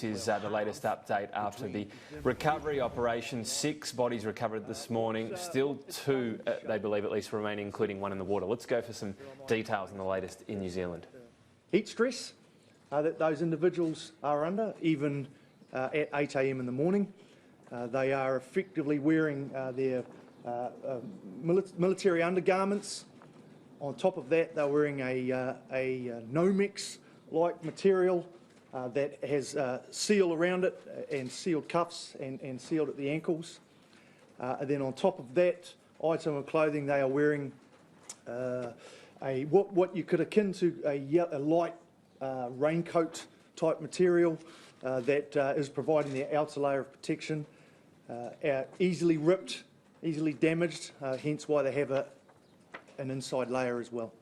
Is the latest update after the recovery operation. 6 bodies recovered this morning. Still 2, they believe at least, remain, including 1 in the water. Let's go for some details on the latest in New Zealand. Heat stress that those individuals are under, even at 8 a.m. in the morning. They are effectively wearing their military undergarments. On top of that, they're wearing a Nomex-like material that has seal around it and sealed cuffs and sealed at the ankles. And then on top of that item of clothing, they are wearing what you could akin to a light raincoat type material that is providing the outer layer of protection. Easily ripped, easily damaged, hence why they have an inside layer as well.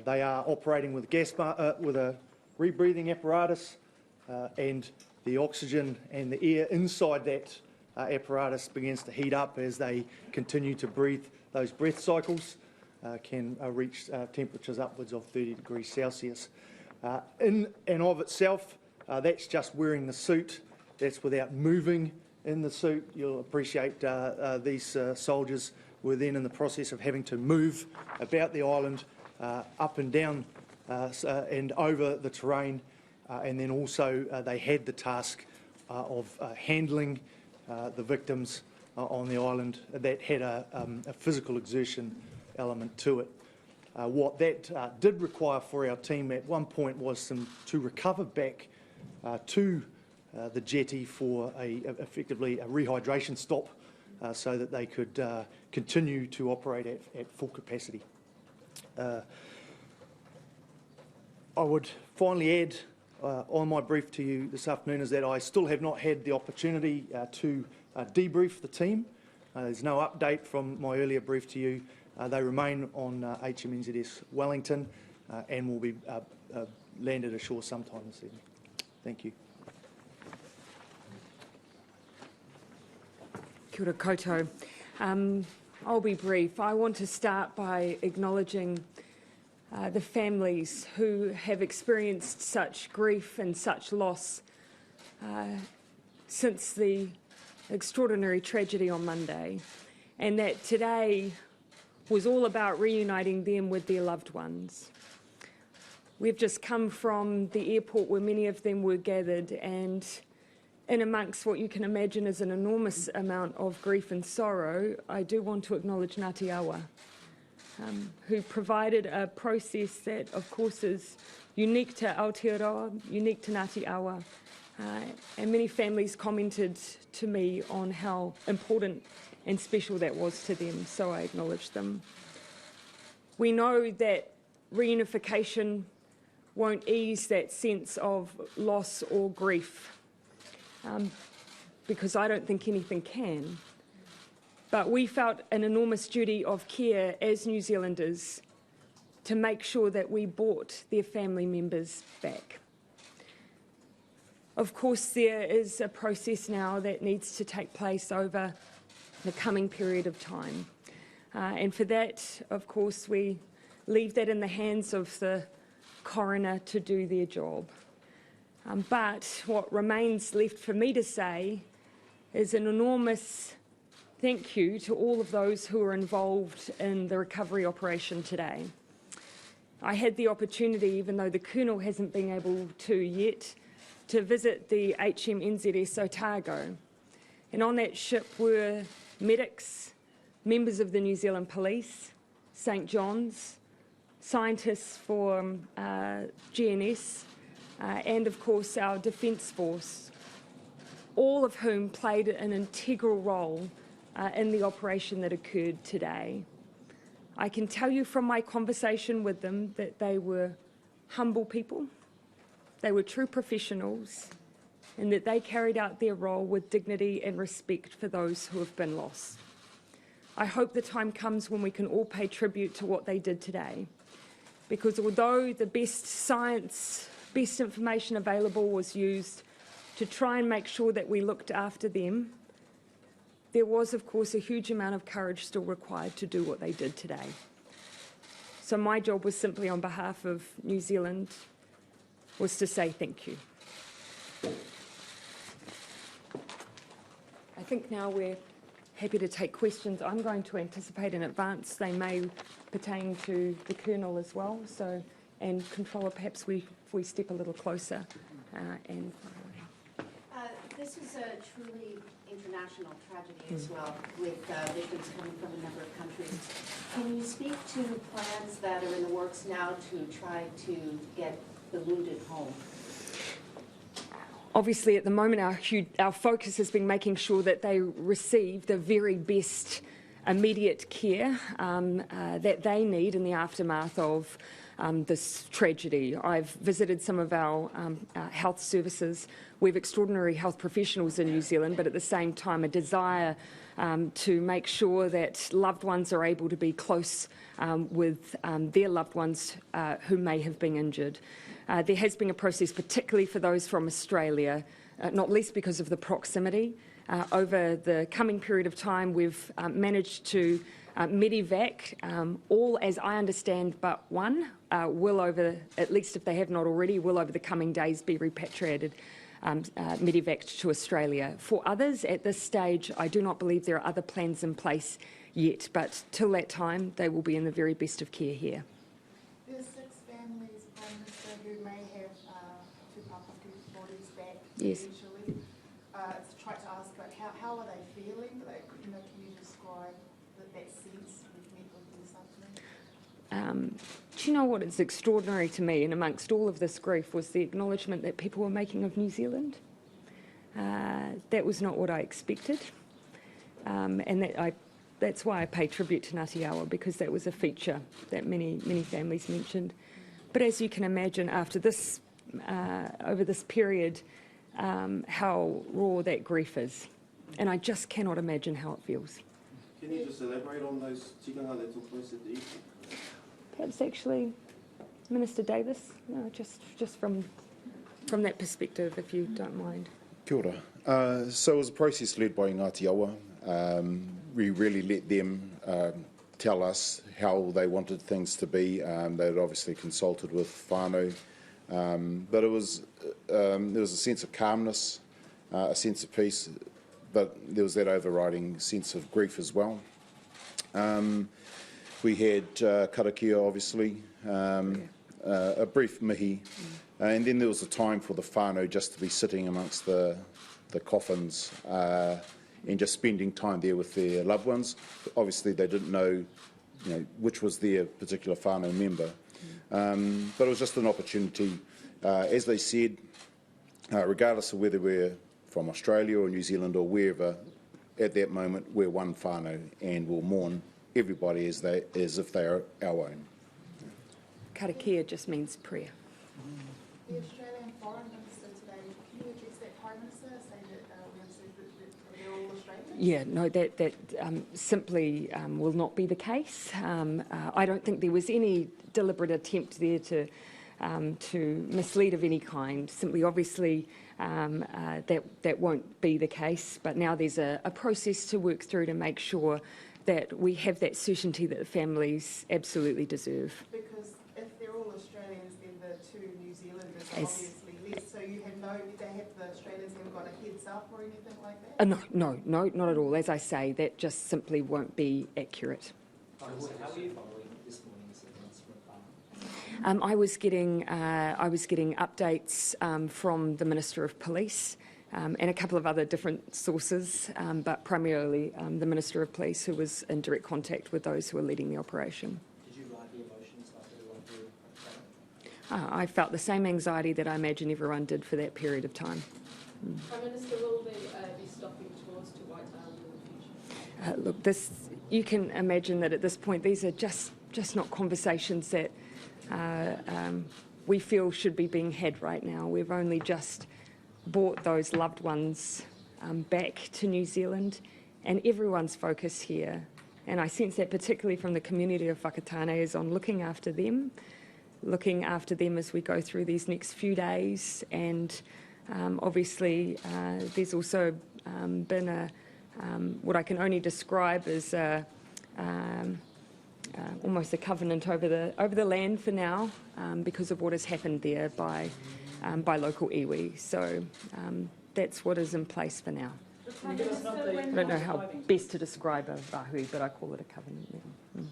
They are operating with with a rebreathing apparatus, and the oxygen and the air inside that apparatus begins to heat up as they continue to breathe. Those breath cycles can reach temperatures upwards of 30 degrees Celsius. In and of itself, that's just wearing the suit. That's without moving in the suit. You'll appreciate these soldiers were then in the process of having to move about the island, up and down and over the terrain, and then also they had the task of handling the victims on the island that had a physical exertion element to it. What that did require for our team at one point was to recover back to the jetty for effectively a rehydration stop so that they could continue to operate at full capacity. I would finally add on my brief to you this afternoon is that I still have not had the opportunity to debrief the team. There's no update from my earlier brief to you. They remain on HMNZS Wellington and will be landed ashore sometime this evening. Thank you. Kia ora koutou. I'll be brief. I want to start by acknowledging the families who have experienced such grief and such loss since the extraordinary tragedy on Monday, and that today was all about reuniting them with their loved ones. We've just come from the airport where many of them were gathered, and in amongst what you can imagine is an enormous amount of grief and sorrow, I do want to acknowledge Ngāti Awa, who provided a process that, of course, is unique to Aotearoa, unique to Ngāti Awa, and many families commented to me on how important and special that was to them, so I acknowledge them. We know that reunification won't ease that sense of loss or grief, because I don't think anything can. But we felt an enormous duty of care as New Zealanders to make sure that we brought their family members back. Of course, there is a process now that needs to take place over the coming period of time. And for that, of course, we leave that in the hands of the coroner to do their job. But what remains left for me to say is an enormous thank you to all of those who are involved in the recovery operation today. I had the opportunity, even though the Colonel hasn't been able to yet, to visit the HMNZS Otago. And on that ship were medics, members of the New Zealand Police, St John's, scientists for GNS, and of course our Defence Force, all of whom played an integral role in the operation that occurred today. I can tell you from my conversation with them that they were humble people, they were true professionals, and that they carried out their role with dignity and respect for those who have been lost. I hope the time comes when we can all pay tribute to what they did today, because although the best science, best information available was used to try and make sure that we looked after them, there was, of course, a huge amount of courage still required to do what they did today. So my job was simply on behalf of New Zealand was to say thank you. think now we're happy to take questions. I'm going to anticipate in advance they may pertain to the Colonel as well. So, and Controller, perhaps we step a little closer. This is a truly international tragedy as well, with victims coming from a number of countries. Can you speak to plans that are in the works now to try to get the wounded home? Obviously, at the moment, our focus has been making sure that they receive the very best immediate care that they need in the aftermath of this tragedy. I've visited some of our health services. We have extraordinary health professionals in New Zealand, but at the same time a desire to make sure that loved ones are able to be close with their loved ones who may have been injured. There has been a process, particularly for those from Australia, not least because of the proximity. Over the coming period of time, we've managed to medevac all, as I understand, but one will over, at least if they have not already, will over the coming days be repatriated, medevaced to Australia. For others, at this stage, I do not believe there are other plans in place yet, but till that time, they will be in the very best of care here. There's 6 families, Prime Minister, who may have two Papaki bodies back Yes. eventually. Try to ask, like, how are they feeling? Like, can you describe that sense we've met with them this afternoon? Do you know what is extraordinary to me, and amongst all of this grief, was the acknowledgement that people were making of New Zealand. That was not what I expected, and that's why I pay tribute to Ngāti Awa, because that was a feature that many families mentioned. But as you can imagine, after this, over this period, how raw that grief is, and I just cannot imagine how it feels. Can you just elaborate on those tikanga that took place at the evening? Perhaps actually, Minister Davis, just from that perspective, if you don't mind. Kia ora. So it was a process led by Ngāti Awa. We really let them tell us how they wanted things to be. They had obviously consulted with whānau, but there was a sense of calmness, a sense of peace, but there was that overriding sense of grief as well. We had karakia, obviously, a brief mihi, and then there was a time for the whānau just to be sitting amongst the coffins and just spending time there with their loved ones. Obviously, they didn't know, which was their particular whānau member, but it was just an opportunity. As they said, regardless of whether we're from Australia or New Zealand or wherever, at that moment we're one whānau and we'll mourn everybody as if they are our own. Karakia just means prayer. The Australian Foreign Minister today, can you address that, Prime Minister, saying that they're all Australians? Yeah, no, that simply will not be the case. I don't think there was any deliberate attempt there to mislead of any kind. Simply, obviously, that won't be the case. But now there's a process to work through to make sure that we have that certainty that the families absolutely deserve. Because if they're all Australians, then the 2 New Zealanders are obviously less. So the Australians haven't got a heads up or anything like that? No, not at all. As I say, that just simply won't be accurate. How are you following this morning's events from Whānau? I was getting updates from the Minister of Police and a couple of other different sources, but primarily the Minister of Police, who was in direct contact with those who were leading the operation. Did you ride the emotions like everyone did? I felt the same anxiety that I imagine everyone did for that period of time. Prime Minister, will they be stopping tours to Whiteisland in the future? Look, you can imagine that at this point these are just not conversations that we feel should be being had right now. We've only just brought those loved ones back to New Zealand, and everyone's focus here, and I sense that particularly from the community of Whakatane, is on looking after them as we go through these next few days. And obviously there's also been what I can only describe as almost a covenant over the land for now, because of what has happened there by local iwi. So that's what is in place for now. Can you give us an update? I don't know how best to describe a rahui, but I call it a covenant now.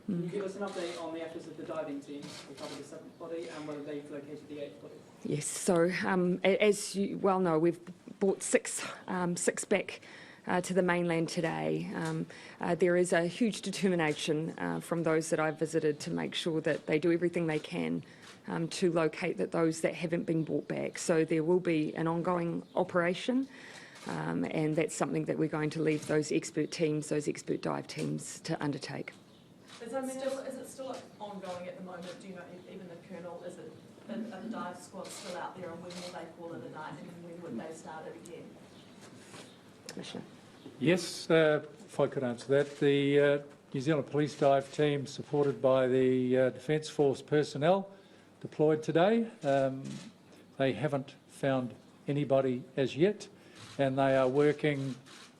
Can you give us an update on the efforts of the diving teams to recover the seventh body and whether they've located the eighth body? Yes, so as you well know, we've brought six back to the mainland today. There is a huge determination from those that I've visited to make sure that they do everything they can to locate those that haven't been brought back. So there will be an ongoing operation, and that's something that we're going to leave those expert teams, those expert dive teams, to undertake. Is it still ongoing at the moment? Do you know, even the Colonel, are the dive squads still out there, and when will they call it a night, and when would they start it again? Commissioner. Yes, if I could answer that. The New Zealand Police Dive Team, supported by the Defence Force personnel, deployed today. They haven't found anybody as yet, and they are working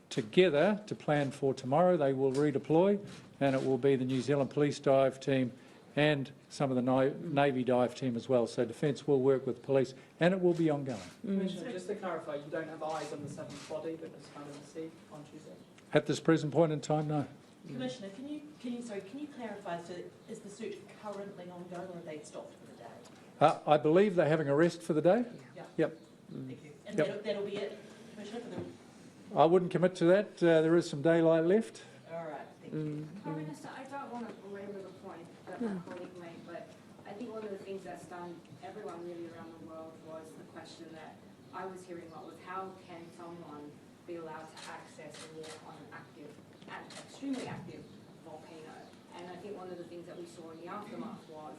together to plan for tomorrow. They will redeploy, and it will be the New Zealand Police Dive Team and some of the Navy Dive Team as well. So Defence will work with police, and it will be ongoing. Commissioner, just to clarify, you don't have eyes on the seventh body that was found in the sea on Tuesday? At this present point in time, no. Commissioner, can you clarify, so is the search currently ongoing, or have they stopped for the day? I believe they're having a rest for the day. Yeah. Yep. Thank you. And Yep. that'll be it, Commissioner, for the... I wouldn't commit to that. There is some daylight left. All right, thank you. Prime Minister, I don't want to belabor the point that my colleague made, but I think one of the things that stunned everyone really around the world was the question that I was hearing a lot was, how can someone be allowed to access and walk on an active, and extremely active volcano? And I think one of the things that we saw in the aftermath was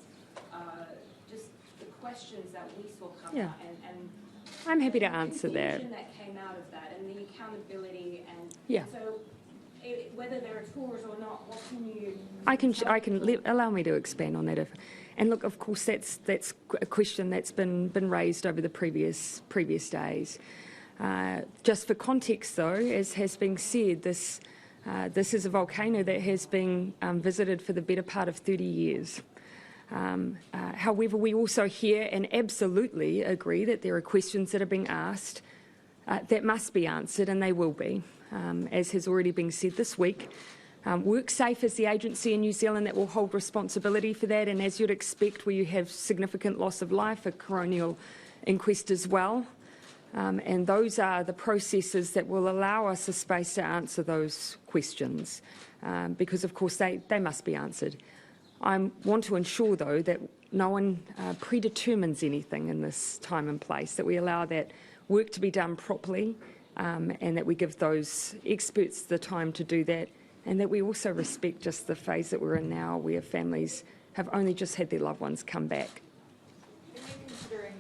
just the questions that we saw come out, and I'm happy to answer that. The confusion that came out of that, and the accountability, and Yeah. so whether there are tours or not, what can you... Allow me to expand on that. And look, of course, that's a question that's been raised over the previous days. Just for context, though, as has been said, this is a volcano that has been visited for the better part of 30 years. However, we also hear and absolutely agree that there are questions that are being asked that must be answered, and they will be. As has already been said this week, WorkSafe is the agency in New Zealand that will hold responsibility for that, and as you'd expect, where you have significant loss of life, a coronial inquest as well. And those are the processes that will allow us a space to answer those questions, because, of course, they must be answered. I want to ensure, though, that no one predetermines anything in this time and place, that we allow that work to be done properly, and that we give those experts the time to do that, and that we also respect just the phase that we're in now, where families have only just had their loved ones come back. Are you considering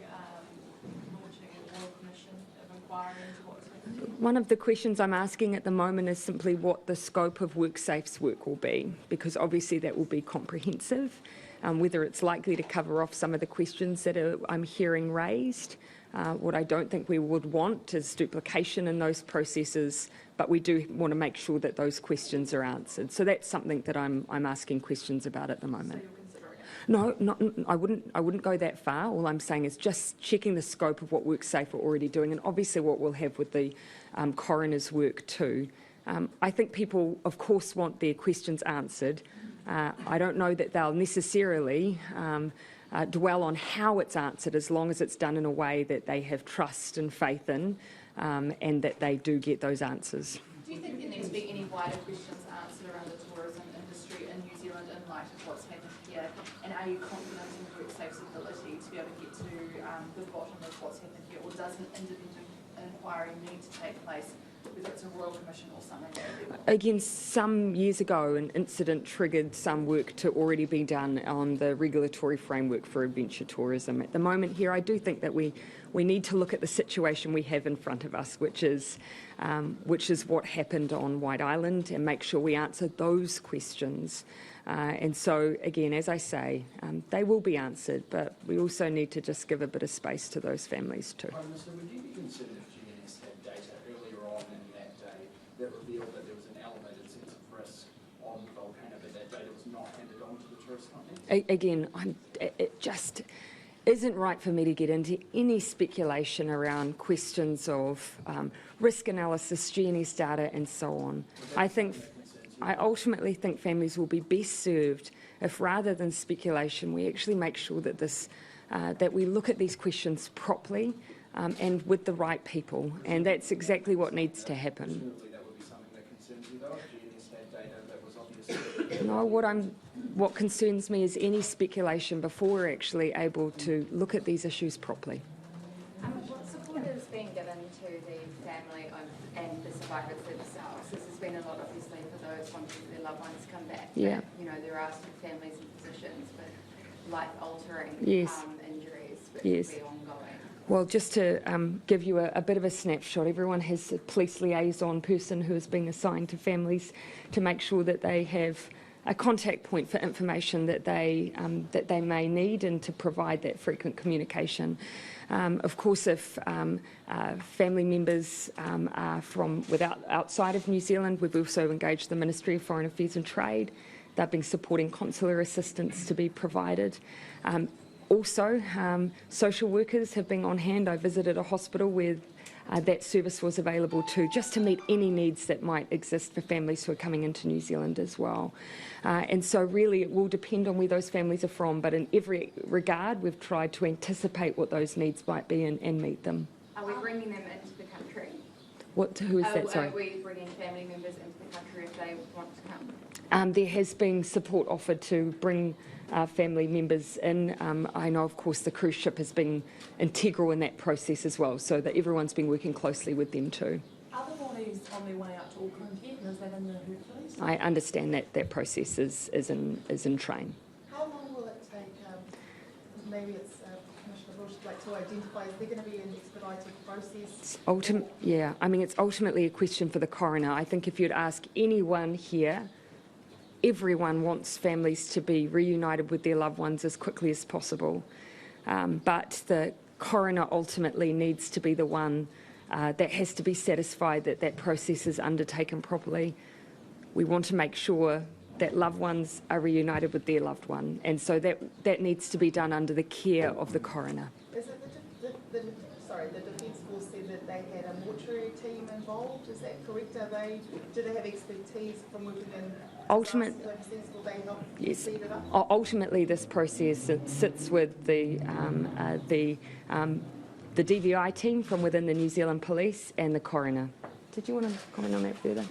launching a royal commission of inquiry into what's happened? One of the questions I'm asking at the moment is simply what the scope of WorkSafe's work will be, because obviously that will be comprehensive, whether it's likely to cover off some of the questions that I'm hearing raised. What I don't think we would want is duplication in those processes, but we do want to make sure that those questions are answered. So that's something that I'm asking questions about at the moment. No, I wouldn't go that far. All I'm saying is just checking the scope of what WorkSafe are already doing, and obviously what we'll have with the coroner's work too. I think people, of course, want their questions answered. I don't know that they'll necessarily dwell on how it's answered, as long as it's done in a way that they have trust and faith in, and that they do get those answers. Do you think there needs to be any wider questions answered around the tourism industry in New Zealand in light of what's happened here? And are you confident in WorkSafe's ability to be able to get to the bottom of what's happened here, or does an independent inquiry need to take place, whether it's a royal commission or something like that? Again, some years ago, an incident triggered some work to already be done on the regulatory framework for adventure tourism. At the moment here, I do think that we need to look at the situation we have in front of us, which is what happened on White Island, and make sure we answer those questions. And so, again, as I say, they will be answered, but we also need to just give a bit of space to those families too. Prime Minister, would you be concerned if GNS had data earlier on in that day that revealed that there was an elevated sense of risk on the volcano, but that data was not handed on to the tourist company? Again, isn't right for me to get into any speculation around questions of risk analysis, GNS data and so on. I ultimately think families will be best served if, rather than speculation, we actually make sure that that we look at these questions properly and with the right people, and that's exactly what needs to happen. Presumably that would be something that concerns you though, if GNS had data that was obviously... No, what concerns me is any speculation before we're actually able to look at these issues properly. What support is being given to the family and the survivors themselves? This has been a lot, obviously, for those wanting their loved ones to come back. Yeah. But, you know, there are some families and physicians with life-altering Yes. injuries which Yes. will be ongoing. Well, just to give you a bit of a snapshot, everyone has a police liaison person who has been assigned to families to make sure that they have a contact point for information that they may need and to provide that frequent communication. Of course, if family members are from outside of New Zealand, we've also engaged the Ministry of Foreign Affairs and Trade. They've been supporting consular assistance to be provided. Also, social workers have been on hand. I visited a hospital where that service was available too, just to meet any needs that might exist for families who are coming into New Zealand as well. And so really it will depend on where those families are from, but in every regard we've tried to anticipate what those needs might be and meet them. Are we bringing them into the country? Who is that, sorry? Are we bringing family members into the country if they want to come? There has been support offered to bring family members in. I know, of course, the cruise ship has been integral in that process as well, so that everyone's been working closely with them too. Are the bodies on their way out to Auckland yet, and is that in the Hercules? I understand that process is in train. How long will it take, maybe it's Commissioner Bush, to identify, is there going to be an expedited process? It's ultimately a question for the coroner. I think if you'd ask anyone here, everyone wants families to be reunited with their loved ones as quickly as possible. But the coroner ultimately needs to be the one that has to be satisfied that that process is undertaken properly. We want to make sure that loved ones are reunited with their loved one, and so that needs to be done under the care of the coroner. Is it the Defence Force said that they had a mortuary team involved, is that correct? Do they have expertise from working in services? Will they help speed it up? Ultimately, this process sits with the DVI team from within the New Zealand Police and the coroner. Did you want to comment on that further?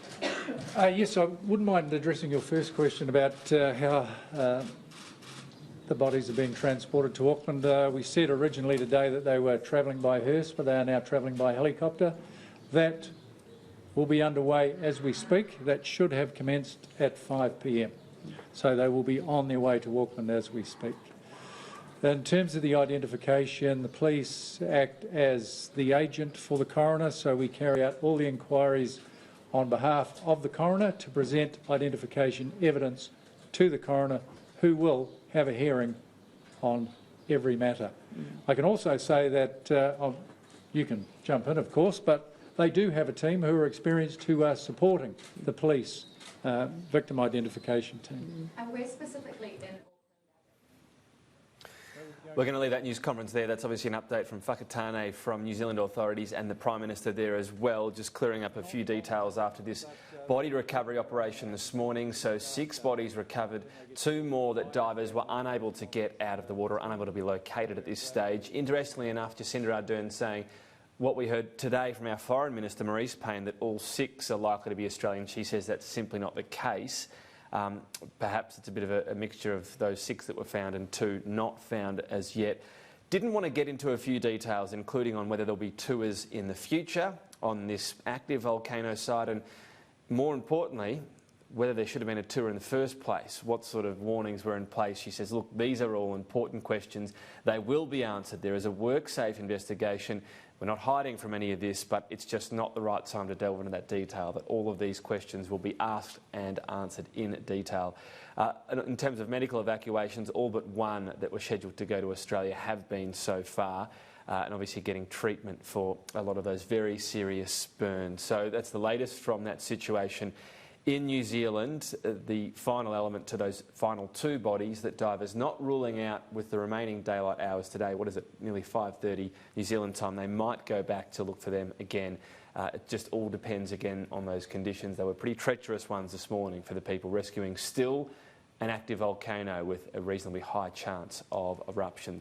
Yes, I wouldn't mind addressing your first question about how the bodies are being transported to Auckland. We said originally today that they were travelling by hearse, but they are now travelling by helicopter. That will be underway as we speak. That should have commenced at 5 p.m. So they will be on their way to Auckland as we speak. In terms of the identification, the police act as the agent for the coroner, so we carry out all the inquiries on behalf of the coroner to present identification evidence to the coroner, who will have a hearing on every matter. I can also say that, you can jump in of course, but they do have a team who are experienced, who are supporting the police victim identification team. And where specifically in... We're going to leave that news conference there. That's obviously an update from Whakatane from New Zealand authorities and the Prime Minister there as well, just clearing up a few details after this body recovery operation this morning. So 6 bodies recovered, 2 more that divers were unable to get out of the water, unable to be located at this stage. Interestingly enough, Jacinda Ardern saying what we heard today from our Foreign Minister, Maurice Payne, that all 6 are likely to be Australian. She says that's simply not the case. Perhaps it's a bit of a mixture of those 6 that were found and 2 not found as yet. Didn't want to get into a few details, including on whether there'll be tours in the future on this active volcano site, and more importantly, whether there should have been a tour in the first place. What sort of warnings were in place? She says, look, these are all important questions. They will be answered. There is a work-safe investigation. We're not hiding from any of this, but it's just not the right time to delve into that detail, that all of these questions will be asked and answered in detail. In terms of medical evacuations, all but 1 that were scheduled to go to Australia have been so far, and obviously getting treatment for a lot of those very serious burns. So that's the latest from that situation In New Zealand, the final element to those final 2 bodies that divers not ruling out with the remaining daylight hours today, what is it, nearly 5:30 New Zealand time, they might go back to look for them again. It just all depends again on those conditions. They were pretty treacherous ones this morning for the people rescuing still an active volcano with a reasonably high chance of eruption.